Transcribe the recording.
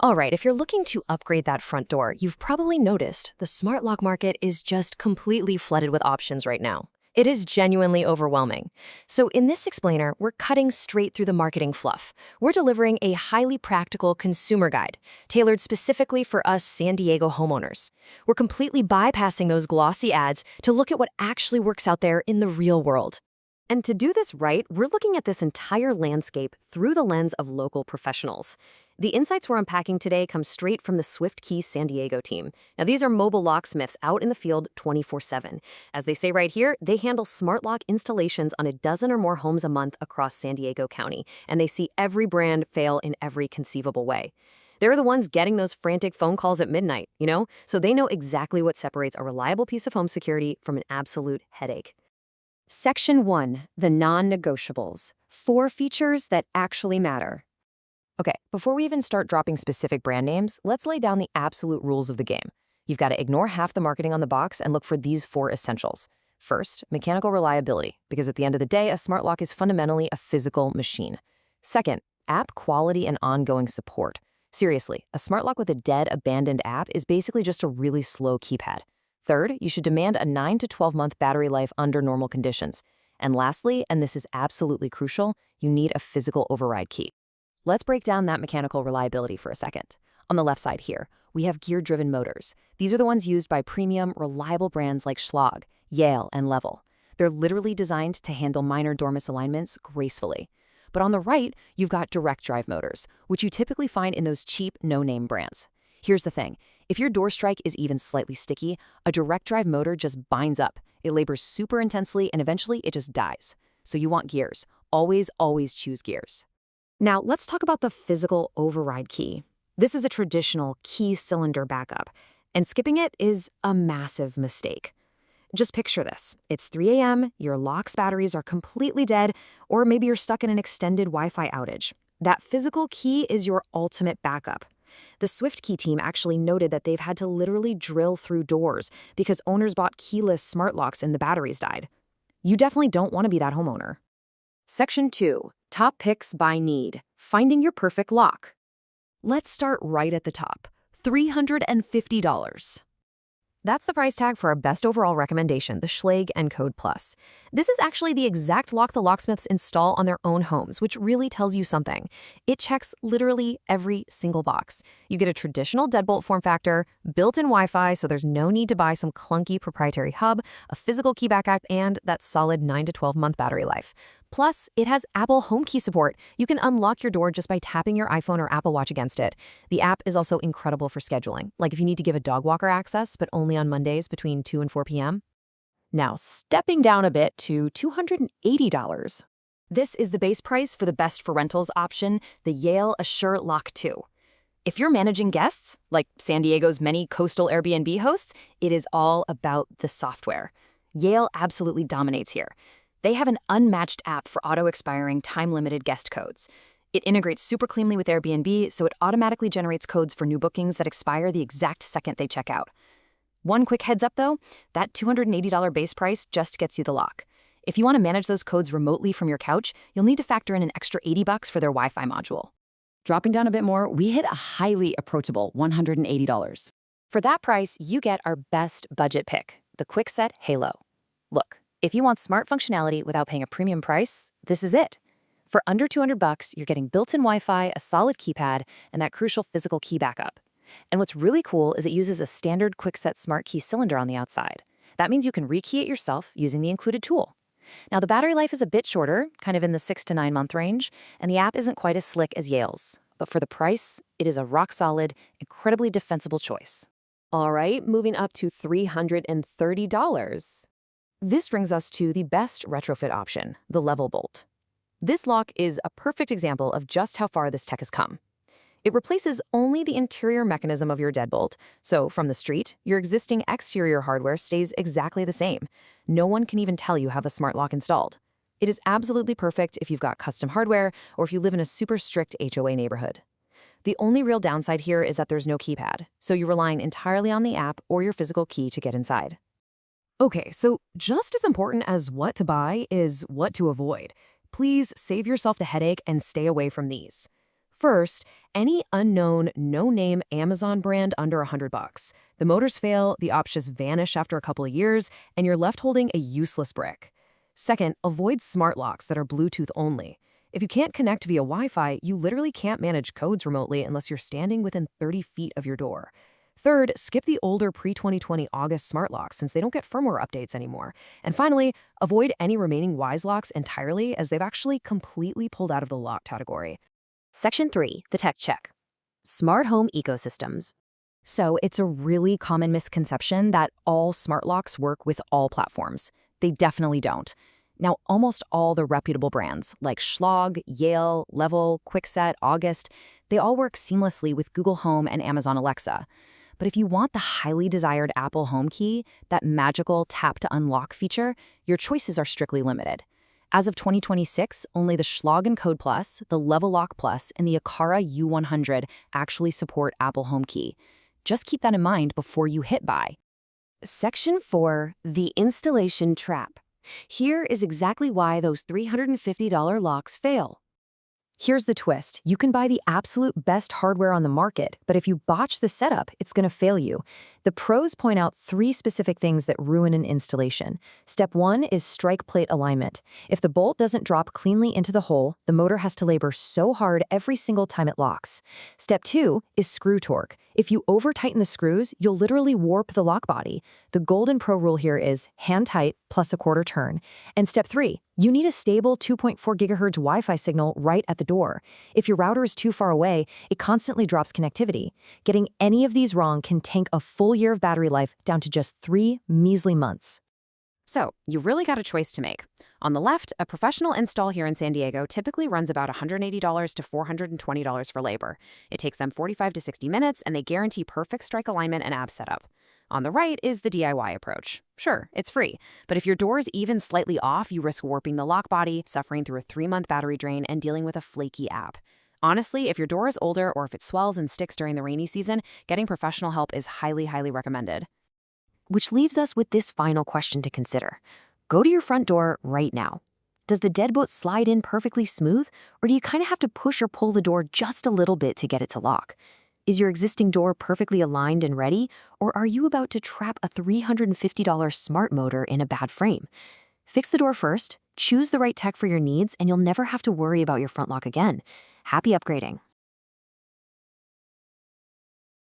All right, if you're looking to upgrade that front door, you've probably noticed the smart lock market is just completely flooded with options right now. It is genuinely overwhelming. So in this explainer, we're cutting straight through the marketing fluff. We're delivering a highly practical consumer guide, tailored specifically for us San Diego homeowners. We're completely bypassing those glossy ads to look at what actually works out there in the real world. And to do this right, we're looking at this entire landscape through the lens of local professionals. The insights we're unpacking today come straight from the Swift-Key San Diego team. Now, these are mobile locksmiths out in the field 24/7. As they say right here, they handle smart lock installations on a dozen or more homes a month across San Diego County, and they see every brand fail in every conceivable way. They're the ones getting those frantic phone calls at midnight, so they know exactly what separates a reliable piece of home security from an absolute headache. Section 1, the non-negotiables. 4 features that actually matter. Okay, before we even start dropping specific brand names, let's lay down the absolute rules of the game. You've got to ignore half the marketing on the box and look for these 4 essentials. First, mechanical reliability, because at the end of the day, a smart lock is fundamentally a physical machine. Second, app quality and ongoing support. Seriously, a smart lock with a dead, abandoned app is basically just a really slow keypad. Third, you should demand a 9 to 12-month battery life under normal conditions. And lastly, and this is absolutely crucial, you need a physical override key. Let's break down that mechanical reliability for a second. On the left side here, we have gear-driven motors. These are the ones used by premium, reliable brands like Schlage, Yale, and Level. They're literally designed to handle minor door misalignments gracefully. But on the right, you've got direct drive motors, which you typically find in those cheap, no-name brands. Here's the thing. If your door strike is even slightly sticky, a direct drive motor just binds up. It labors super intensely, and eventually it just dies. So you want gears. Always, always choose gears. Now, let's talk about the physical override key. This is a traditional key cylinder backup, and skipping it is a massive mistake. Just picture this. It's 3 a.m., your lock's batteries are completely dead, or maybe you're stuck in an extended Wi-Fi outage. That physical key is your ultimate backup. The Swift-Key team actually noted that they've had to literally drill through doors because owners bought keyless smart locks and the batteries died. You definitely don't want to be that homeowner. Section 2. Top picks by need. Finding your perfect lock. Let's start right at the top. $350. That's the price tag for our best overall recommendation, the Schlage Encode Plus. This is actually the exact lock the locksmiths install on their own homes, which really tells you something. It checks literally every single box. You get a traditional deadbolt form factor, built-in Wi-Fi, so there's no need to buy some clunky proprietary hub, a physical key backup, and that solid 9 to 12-month battery life. Plus, it has Apple HomeKey support. You can unlock your door just by tapping your iPhone or Apple Watch against it. The app is also incredible for scheduling, like if you need to give a dog walker access, but only on Mondays between 2 and 4 p.m. Now, stepping down a bit to $280. This is the base price for the best for rentals option, the Yale Assure Lock 2. If you're managing guests, like San Diego's many coastal Airbnb hosts, it is all about the software. Yale absolutely dominates here. They have an unmatched app for auto-expiring, time-limited guest codes. It integrates super cleanly with Airbnb, so it automatically generates codes for new bookings that expire the exact second they check out. One quick heads up, though, that $280 base price just gets you the lock. If you want to manage those codes remotely from your couch, you'll need to factor in an extra $80 for their Wi-Fi module. Dropping down a bit more, we hit a highly approachable $180. For that price, you get our best budget pick, the Kwikset Halo. Look. If you want smart functionality without paying a premium price, this is it. For under $200, you're getting built-in Wi-Fi, a solid keypad, and that crucial physical key backup. And what's really cool is it uses a standard Kwikset smart key cylinder on the outside. That means you can rekey it yourself using the included tool. Now, the battery life is a bit shorter, kind of in the 6 to 9 month range, and the app isn't quite as slick as Yale's. But for the price, it is a rock-solid, incredibly defensible choice. All right, moving up to $330. This brings us to the best retrofit option, the Level Bolt. This lock is a perfect example of just how far this tech has come. It replaces only the interior mechanism of your deadbolt, so from the street, your existing exterior hardware stays exactly the same. No one can even tell you have a smart lock installed. It is absolutely perfect if you've got custom hardware or if you live in a super strict HOA neighborhood. The only real downside here is that there's no keypad, so you're relying entirely on the app or your physical key to get inside. Okay, so just as important as what to buy is what to avoid. Please save yourself the headache and stay away from these. First, Any unknown, no-name Amazon brand under $100. The motors fail, the options vanish after a couple of years, and you're left holding a useless brick. Second, avoid smart locks that are Bluetooth only. If you can't connect via Wi-Fi, you literally can't manage codes remotely unless you're standing within 30 feet of your door. Third, skip the older pre-2020 August smart locks since they don't get firmware updates anymore. And finally, avoid any remaining Wise locks entirely as they've actually completely pulled out of the lock category. Section 3, the tech check. Smart home ecosystems. So it's a really common misconception that all smart locks work with all platforms. They definitely don't. Now, almost all the reputable brands like Schlage, Yale, Level, Kwikset, August, they all work seamlessly with Google Home and Amazon Alexa. But if you want the highly desired Apple Home key, that magical tap-to-unlock feature, your choices are strictly limited. As of 2026, only the Schlage Code Plus, the Level Lock Plus, and the Aqara U100 actually support Apple Home Key. Just keep that in mind before you hit buy. Section 4, the installation trap. Here is exactly why those $350 locks fail. Here's the twist. You can buy the absolute best hardware on the market, but if you botch the setup, it's going to fail you. The pros point out 3 specific things that ruin an installation. Step 1 is strike plate alignment. If the bolt doesn't drop cleanly into the hole, the motor has to labor so hard every single time it locks. Step 2 is screw torque. If you over-tighten the screws, you'll literally warp the lock body. The golden pro rule here is hand tight plus a quarter turn. And step 3, you need a stable 2.4 gigahertz Wi-Fi signal right at the door. If your router is too far away, it constantly drops connectivity. Getting any of these wrong can tank a full year of battery life down to just 3 measly months. So, you've really got a choice to make. On the left, a professional install here in San Diego typically runs about $180 to $420 for labor. It takes them 45 to 60 minutes, and they guarantee perfect strike alignment and app setup. On the right is the DIY approach. Sure, it's free, but if your door is even slightly off, you risk warping the lock body, suffering through a 3-month battery drain, and dealing with a flaky app. Honestly, if your door is older or if it swells and sticks during the rainy season, getting professional help is highly, highly recommended. Which leaves us with this final question to consider. Go to your front door right now. Does the deadbolt slide in perfectly smooth, or do you kind of have to push or pull the door just a little bit to get it to lock? Is your existing door perfectly aligned and ready, or are you about to trap a $350 smart motor in a bad frame? Fix the door first, choose the right tech for your needs, and you'll never have to worry about your front lock again. Happy upgrading.